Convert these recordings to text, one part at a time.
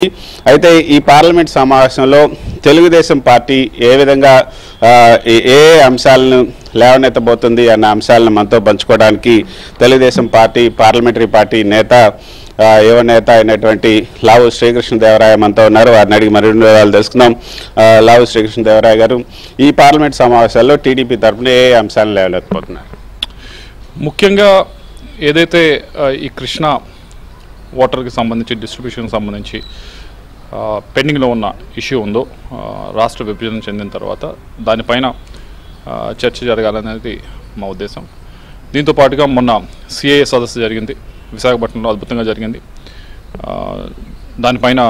అయితే ఈ పార్లమెంట్ సమావేశంలో తెలుగుదేశం పార్టీ ఏ విధంగా ఏ అంశాలను లేవనెత్తబోతుంది అన్న అంశాలను మనతో పంచుకోవడానికి తెలుగుదేశం పార్టీ పార్లమెంటరీ పార్టీ నేత యువ నేత అయినటువంటి లావు శ్రీకృష్ణదేవరాయ మనతో ఉన్నారు. వారిని అడిగి మరిన్ని వివరాలు తెలుసుకుందాం. లావు శ్రీకృష్ణదేవరాయ గారు, ఈ పార్లమెంట్ సమావేశాల్లో టీడీపీ తరఫున ఏ అంశాలను లేవనెత్తబోతున్నారు? ముఖ్యంగా ఏదైతే ఈ కృష్ణా వాటర్కి సంబంధించి డిస్ట్రిబ్యూషన్కి సంబంధించి పెండింగ్లో ఉన్న ఇష్యూ ఉందో రాష్ట్ర విభజన చెందిన తర్వాత దానిపైన చర్చ జరగాలనేది మా ఉద్దేశం. దీంతో పాటుగా మొన్న సిఐఏ సదస్సు జరిగింది విశాఖపట్నంలో, అద్భుతంగా జరిగింది. దానిపైన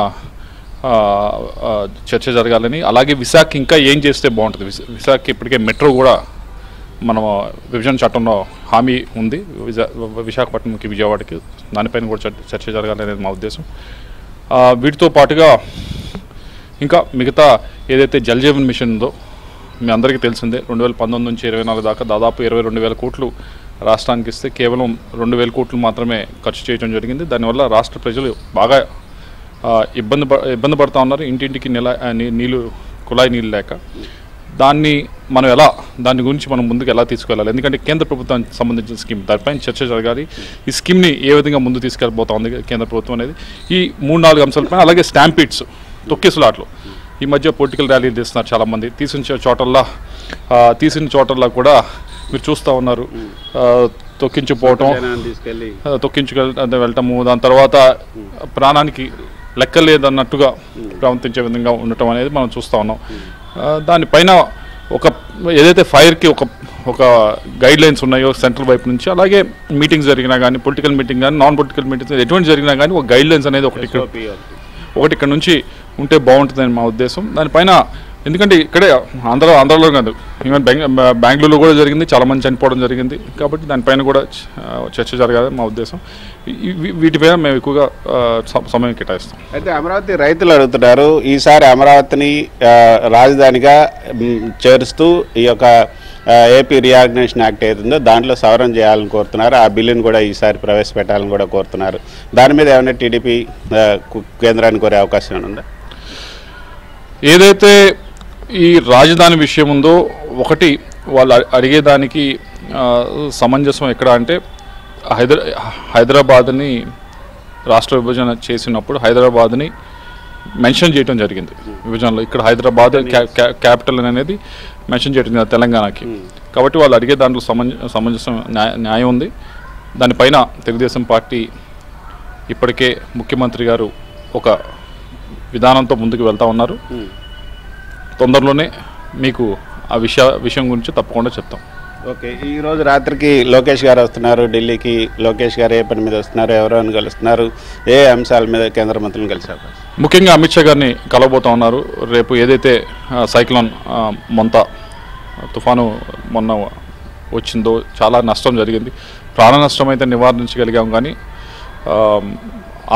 చర్చ జరగాలని, అలాగే విశాఖ ఇంకా ఏం చేస్తే బాగుంటుంది. విశాఖ ఇప్పటికే మెట్రో కూడా మన విభజన చట్టంలో హామీ ఉంది, విశాఖపట్నంకి విజయవాడకి, దానిపైన కూడా చర్చ జరగాలనేది మా ఉద్దేశం. వీటితో పాటుగా ఇంకా మిగతా ఏదైతే జల్ జీవన్ మిషన్ ఉందో మీ అందరికీ తెలిసిందే, 2019 నుంచి 2024 దాకా దాదాపు 22,000 కోట్లు రాష్ట్రానికి ఇస్తే కేవలం 2,000 కోట్లు మాత్రమే ఖర్చు చేయడం జరిగింది. దానివల్ల రాష్ట్ర ప్రజలు బాగా ఇబ్బంది పడుతూ ఉన్నారు. ఇంటింటికి నీళ్ళు, కుళాయి నీళ్ళు లేక. దాని గురించి మనం ముందుకు ఎలా తీసుకెళ్ళాలి, ఎందుకంటే కేంద్ర ప్రభుత్వానికి సంబంధించిన స్కీమ్, దానిపైన చర్చ జరగాలి. ఈ స్కీమ్ని ఏ విధంగా ముందు తీసుకెళ్ళిపోతా ఉంది కేంద్ర ప్రభుత్వం అనేది, ఈ 3-4 అంశాలపైన. అలాగే స్టాంపీడ్స్, తొక్కిసలాట్లు, ఈ మధ్య పొలిటికల్ ర్యాలీలు తీస్తున్నారు చాలామంది. తీసిన చోటల్లా కూడా మీరు చూస్తూ ఉన్నారు, తొక్కించుకోవటం, వెళ్ళటము, దాని తర్వాత ప్రాణానికి లెక్క లేదన్నట్టుగా ప్రవర్తించే విధంగా ఉండటం అనేది మనం చూస్తూ ఉన్నాం. దానిపైన ఏదైతే ఫైర్కి ఒక గైడ్ లైన్స్ ఉన్నాయో సెంట్రల్ వైపు నుంచి, అలాగే మీటింగ్స్ జరిగినా కానీ, పొలిటికల్ మీటింగ్ కానీ, నాన్ పొలిటికల్ మీటింగ్స్ ఎటువంటి జరిగినా కానీ ఒక గైడ్ లైన్స్ అనేది ఒకటి ఇక్కడ నుంచి ఉంటే బాగుంటుందని మా ఉద్దేశం. దానిపైన ఎందుకంటే ఇక్కడే ఆంధ్రలో కాదు, ఈవెన్ బెంగళూరులో కూడా జరిగింది, చాలామంది చనిపోవడం జరిగింది. కాబట్టి దానిపైన కూడా చర్చ జరగాలని మా ఉద్దేశం. వీటిపైన మేము ఎక్కువగా సమయం కేటాయిస్తాం. అయితే అమరావతి రైతులు అడుగుతున్నారు, ఈసారి అమరావతిని రాజధానిగా చేరుస్తూ ఈ యొక్క ఏపీ రీఆర్గనైజేషన్ యాక్ట్ ఏతుందో దాంట్లో సవరణ చేయాలని కోరుతున్నారు. ఆ బిల్లును కూడా ఈసారి ప్రవేశపెట్టాలని కూడా కోరుతున్నారు. దాని మీద ఏమైనా టీడీపీ కేంద్రాన్ని కోరే అవకాశం ఉందా? ఏదైతే ఈ రాజధాని విషయం ఉందో, ఒకటి వాళ్ళు అడిగేదానికి సమంజసం ఎక్కడ అంటే, హైదరాబాద్ని రాష్ట్ర విభజన చేసినప్పుడు హైదరాబాద్ని మెన్షన్ చేయడం జరిగింది విభజనలో. ఇక్కడ హైదరాబాద్ క్యాపిటల్ అనేది మెన్షన్ చేయడం జరిగింది తెలంగాణకి. కాబట్టి వాళ్ళు అడిగే దాంట్లో సమంజసం న్యాయం ఉంది. దానిపైన తెలుగుదేశం పార్టీ ఇప్పటికే ముఖ్యమంత్రి గారు ఒక విధానంతో ముందుకు వెళ్తూ ఉన్నారు. తొందరలోనే మీకు ఆ విషయం గురించి తప్పకుండా చెప్తాం. ఓకే, ఈరోజు రాత్రికి లోకేష్ గారు వస్తున్నారు ఢిల్లీకి. లోకేష్ గారు ఏ పని మీద వస్తున్నారు, ఎవరెవరిని కలుస్తున్నారు, ఏ అంశాల మీద కేంద్ర మంత్రులను కలిసారు? ముఖ్యంగా అమిత్ షా గారిని కలవబోతూ ఉన్నారు. రేపు ఏదైతే సైక్లోన్ తుఫాను మొన్న వచ్చిందో చాలా నష్టం జరిగింది. ప్రాణ నష్టం అయితే నివారించగలిగాం, కానీ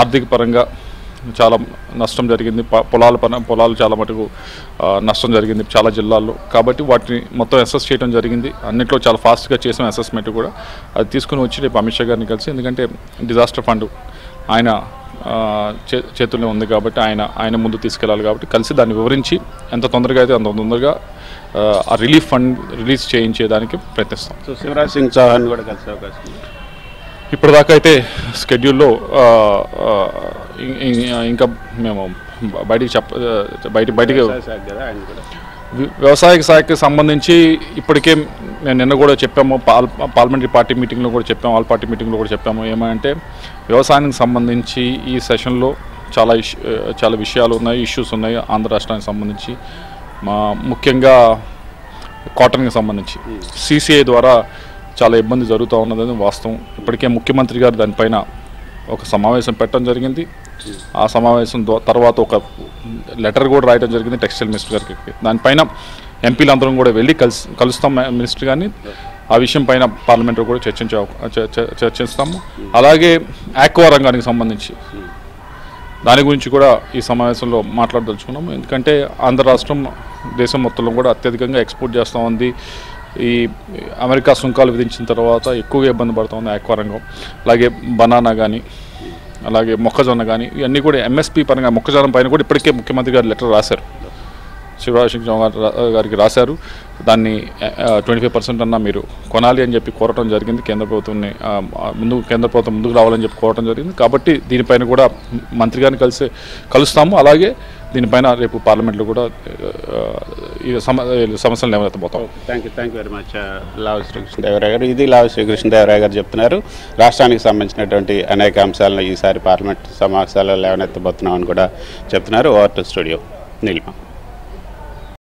ఆర్థిక పరంగా చాలా నష్టం జరిగింది. పొలాలు చాలా మటుకు నష్టం జరిగింది చాలా జిల్లాల్లో. కాబట్టి వాటిని మొత్తం అసెస్ చేయడం జరిగింది. అన్నింటిలో చాలా ఫాస్ట్గా చేసిన అసెస్మెంట్ కూడా అది తీసుకుని వచ్చి రేపు అమిత్ షా గారిని కలిసి, ఎందుకంటే డిజాస్టర్ ఫండ్ ఆయన చేతుల్లో ఉంది కాబట్టి ఆయన ముందు తీసుకెళ్ళాలి. కాబట్టి కలిసి దాన్ని వివరించి ఎంత తొందరగా అయితే అంత తొందరగా ఆ రిలీఫ్ ఫండ్ రిలీజ్ చేయించేదానికి ప్రయత్నిస్తాం. సో శివరాజ్ సింగ్ చౌహాన్ కూడా కలిసే అవకాశం ఇప్పటిదాకా అయితే స్కెడ్యూల్లో ఇంకా మేము బయటికి వ్యవసాయ శాఖకి సంబంధించి ఇప్పటికే మేము నిన్న కూడా చెప్పాము, పార్లమెంటరీ పార్టీ మీటింగ్లో కూడా చెప్పాము, ఆల్ పార్టీ మీటింగ్లో కూడా చెప్పాము. ఏమంటే వ్యవసాయానికి సంబంధించి ఈ సెషన్లో చాలా విషయాలు ఉన్నాయి, ఇష్యూస్ ఉన్నాయి ఆంధ్ర రాష్ట్రానికి సంబంధించి. ముఖ్యంగా కాటన్కి సంబంధించి సిసిఐ ద్వారా చాలా ఇబ్బంది జరుగుతూ ఉన్నదని వాస్తవం. ఇప్పటికే ముఖ్యమంత్రి గారు దానిపైన ఒక సమావేశం పెట్టడం జరిగింది. ఆ సమావేశం తర్వాత ఒక లెటర్ కూడా రాయడం జరిగింది టెక్స్టైల్ మినిస్టర్ గారికి. దానిపైన ఎంపీలందరం కూడా వెళ్ళి కలుస్తాం మినిస్టర్ గారిని. ఆ విషయం పైన పార్లమెంట్లో కూడా చర్చిస్తాము. అలాగే ఆక్వా రంగానికి సంబంధించి దాని గురించి కూడా ఈ సమావేశంలో మాట్లాడదలుచుకున్నాము. ఎందుకంటే ఆంధ్ర రాష్ట్రం దేశం మొత్తంలో కూడా అత్యధికంగా ఎక్స్పోర్ట్ చేస్తూ ఉంది. ఈ అమెరికా సుంకాలు విధించిన తర్వాత ఎక్కువగా ఇబ్బంది పడుతుంది ఆక్వా రంగం. అలాగే బనానా కానీ అలాగే మొక్కజొన్న కానీ ఇవన్నీ కూడా ఎంఎస్పీ పరంగా మొక్కజొన్న పైన కూడా ఇప్పటికే ముఖ్యమంత్రి గారు లెటర్ రాశారు, శివరాజ్ సింగ్ చౌహాన్ గారికి రాశారు. దాన్ని 25% అన్నా మీరు కొనాలి అని చెప్పి కోరటం జరిగింది. కేంద్ర ప్రభుత్వం ముందుకు రావాలని చెప్పి కోరటం జరిగింది. కాబట్టి దీనిపైన కూడా మంత్రి గారిని కలుస్తాము. అలాగే దీనిపైన రేపు పార్లమెంట్లో కూడా ఈ సమస్యలు లేవనెత్తబోతాం. థ్యాంక్ యూ వెరీ మచ్ లావు శ్రీకృష్ణదేవరాయ గారు. ఇది లావు శ్రీకృష్ణదేవరాయ గారు చెప్తున్నారు. రాష్ట్రానికి సంబంధించినటువంటి అనేక అంశాలను ఈసారి పార్లమెంట్ సమావేశాల్లో లేవనెత్తబోతున్నామని కూడా చెప్తున్నారు. Over to studio Neelima.